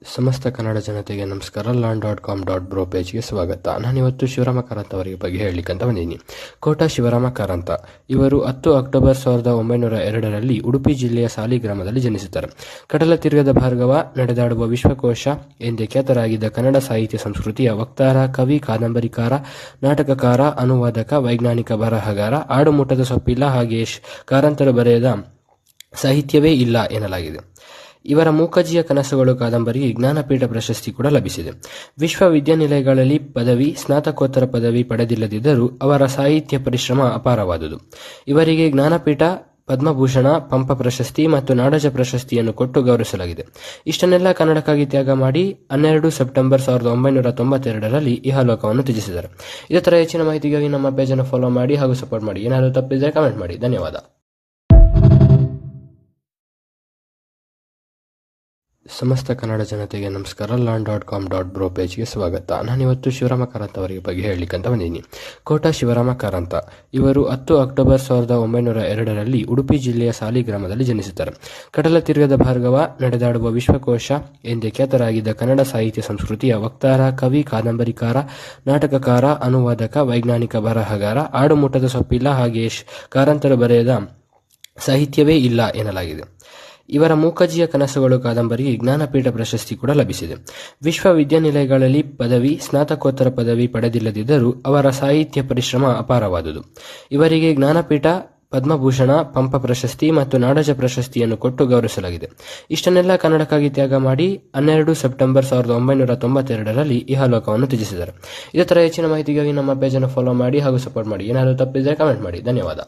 ಸಮಸ್ತ ಕನ್ನಡ ಜನತೆಗೆ ನಮಸ್ಕಾರ. learn.com.bro ಪೇಜ್ಗೆ ಸ್ವಾಗತ. ನಾನಿವತ್ತು ಶಿವರಾಮ ಕಾರಂತ ಅವರ ಬಗ್ಗೆ ಹೇಳಲಿಕ್ಕಂತ ಬಂದಿದ್ದೀನಿ. ಕೋಟ ಶಿವರಾಮ ಕಾರಂತ ಇವರು 10 ಅಕ್ಟೋಬರ್ 1902ರಲ್ಲಿ ಉಡುಪಿ ಜಿಲ್ಲೆಯ ಸಾಲಿಗ್ರಾಮದಲ್ಲಿ ಜನಿಸುತ್ತಾರೆ. ಕಡಲ ತೀರದ ಭಾರ್ಗವ, ನಡೆದಾಡುವ ವಿಶ್ವಕೋಶ ಎಂದೇ ಖ್ಯಾತರಾಗಿದ್ದ ಕನ್ನಡ ಸಾಹಿತ್ಯ ಸಂಸ್ಕೃತಿಯ ವಕ್ತಾರ, ಕವಿ, ಕಾದಂಬರಿಕಾರ, ನಾಟಕಕಾರ, ಅನುವಾದಕ, ವೈಜ್ಞಾನಿಕ ಬರಹಗಾರ, ಆಡುಮುಟ್ಟದ ಸೊಪ್ಪಿಲ್ಲ ಹಾಗೆಯೇ ಕಾರಂತರು ಬರೆಯದ ಸಾಹಿತ್ಯವೇ ಇಲ್ಲ ಎನ್ನಲಾಗಿದೆ. ಇವರ ಮೂಕಜ್ಜಿಯ ಕನಸುಗಳು ಕಾದಂಬರಿಗೆ ಜ್ಞಾನಪೀಠ ಪ್ರಶಸ್ತಿ ಕೂಡ ಲಭಿಸಿದೆ. ವಿಶ್ವವಿದ್ಯಾನಿಲಯಗಳಲ್ಲಿ ಪದವಿ, ಸ್ನಾತಕೋತ್ತರ ಪದವಿ ಪಡೆದಿಲ್ಲದಿದ್ದರೂ ಅವರ ಸಾಹಿತ್ಯ ಪರಿಶ್ರಮ ಅಪಾರವಾದುದು. ಇವರಿಗೆ ಜ್ಞಾನಪೀಠ, ಪದ್ಮಭೂಷಣ, ಪಂಪ ಪ್ರಶಸ್ತಿ ಮತ್ತು ನಾಡೋಜ ಪ್ರಶಸ್ತಿಯನ್ನು ಕೊಟ್ಟು ಗೌರವಿಸಲಾಗಿದೆ. ಇಷ್ಟನ್ನೆಲ್ಲ ಕನ್ನಡಕ್ಕಾಗಿ ತ್ಯಾಗ ಮಾಡಿ 12 ಸೆಪ್ಟೆಂಬರ್ 1992ರಲ್ಲಿ ಇಹಲೋಕವನ್ನು ತ್ಯಜಿಸಿದರು. ಇದೇ ಥರ ಹೆಚ್ಚಿನ ಮಾಹಿತಿಗಾಗಿ ನಮ್ಮ ಪೇಜನ್ನು ಫಾಲೋ ಮಾಡಿ ಹಾಗೂ ಸಪೋರ್ಟ್ ಮಾಡಿ. ಏನಾದರೂ ತಪ್ಪಿದ್ರೆ ಕಮೆಂಟ್ ಮಾಡಿ. ಧನ್ಯವಾದ. ಸಮಸ್ತ ಕನ್ನಡ ಜನತೆಗೆ ನಮಸ್ಕಾರ. learn.com.bro ಪೇಜ್ಗೆ ಸ್ವಾಗತ. ನಾನಿವತ್ತು ಶಿವರಾಮ ಕಾರಂತ ಅವರ ಬಗ್ಗೆ ಹೇಳಲಿಕ್ಕಂತ ಬಂದಿದ್ದೀನಿ. ಕೋಟ ಶಿವರಾಮ ಕಾರಂತ ಇವರು 10 ಅಕ್ಟೋಬರ್ 1902ರಲ್ಲಿ ಉಡುಪಿ ಜಿಲ್ಲೆಯ ಸಾಲಿಗ್ರಾಮದಲ್ಲಿ ಜನಿಸುತ್ತಾರೆ. ಕಡಲ ತೀರದ ಭಾರ್ಗವ, ನಡೆದಾಡುವ ವಿಶ್ವಕೋಶ ಎಂದೇ ಖ್ಯಾತರಾಗಿದ್ದ ಕನ್ನಡ ಸಾಹಿತ್ಯ ಸಂಸ್ಕೃತಿಯ ವಕ್ತಾರ, ಕವಿ, ಕಾದಂಬರಿಕಾರ, ನಾಟಕಕಾರ, ಅನುವಾದಕ, ವೈಜ್ಞಾನಿಕ ಬರಹಗಾರ, ಆಡುಮುಟ್ಟದ ಸೊಪ್ಪಿಲ್ಲ ಹಾಗೆಯೇ ಕಾರಂತರು ಬರೆಯದ ಸಾಹಿತ್ಯವೇ ಇಲ್ಲ ಎನ್ನಲಾಗಿದೆ. ಇವರ ಮೂಕಜ್ಜಿಯ ಕನಸುಗಳು ಕಾದಂಬರಿಗೆ ಜ್ಞಾನಪೀಠ ಪ್ರಶಸ್ತಿ ಕೂಡ ಲಭಿಸಿದೆ. ವಿಶ್ವವಿದ್ಯಾನಿಲಯಗಳಲ್ಲಿ ಪದವಿ, ಸ್ನಾತಕೋತ್ತರ ಪದವಿ ಪಡೆದಿಲ್ಲದಿದ್ದರೂ ಅವರ ಸಾಹಿತ್ಯ ಪರಿಶ್ರಮ ಅಪಾರವಾದುದು. ಇವರಿಗೆ ಜ್ಞಾನಪೀಠ, ಪದ್ಮಭೂಷಣ, ಪಂಪ ಪ್ರಶಸ್ತಿ ಮತ್ತು ನಾಡೋಜ ಪ್ರಶಸ್ತಿಯನ್ನು ಕೊಟ್ಟು ಗೌರವಿಸಲಾಗಿದೆ. ಇಷ್ಟನ್ನೆಲ್ಲ ಕನ್ನಡಕ್ಕಾಗಿ ತ್ಯಾಗ ಮಾಡಿ 12 ಸೆಪ್ಟೆಂಬರ್ 1992ರಲ್ಲಿ ಇಹಲೋಕವನ್ನು ತ್ಯಜಿಸಿದರು. ಇದೇ ಥರ ಹೆಚ್ಚಿನ ಮಾಹಿತಿಗಾಗಿ ನಮ್ಮ ಪೇಜನ್ನು ಫಾಲೋ ಮಾಡಿ ಹಾಗೂ ಸಪೋರ್ಟ್ ಮಾಡಿ. ಏನಾದರೂ ತಪ್ಪಿದ್ರೆ ಕಮೆಂಟ್ ಮಾಡಿ. ಧನ್ಯವಾದ.